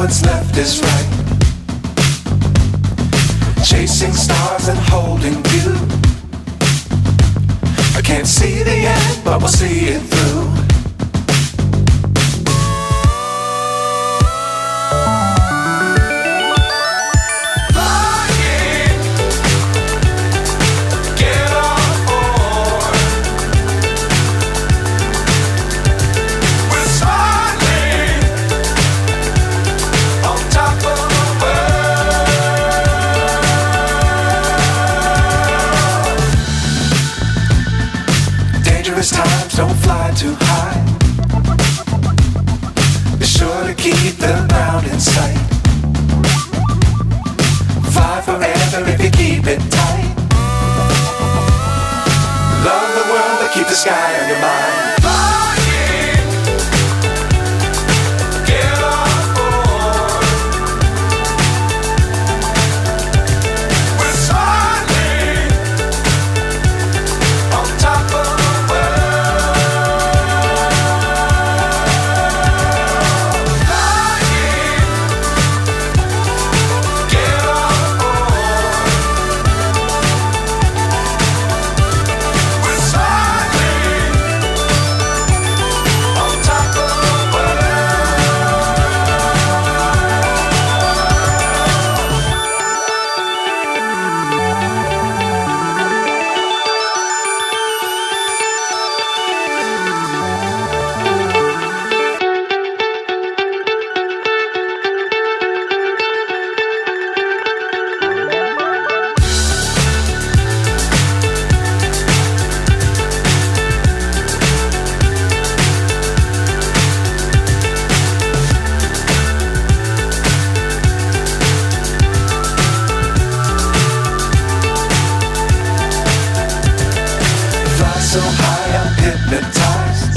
what's left is right. Chasing stars and holding you. I can't see the end, but we'll see it through. Times don't fly too high. Be sure to keep the ground in sight. Fly forever if you keep it tight. Love the world but keep the sky on your mind. So high I'm hypnotized.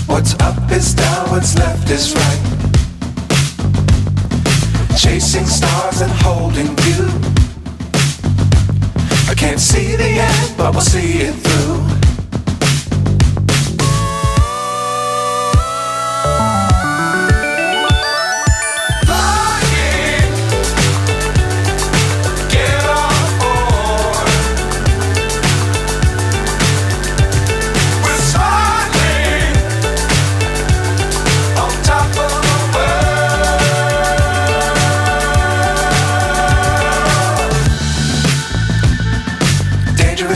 What's up is down, what's left is right. Chasing stars and holding you. I can't see the end, but we'll see it through.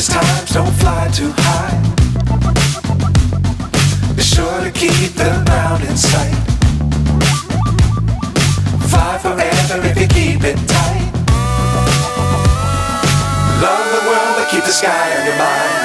Times don't fly too high. Be sure to keep the ground in sight. Fly forever if you keep it tight. Love the world but keep the sky on your mind.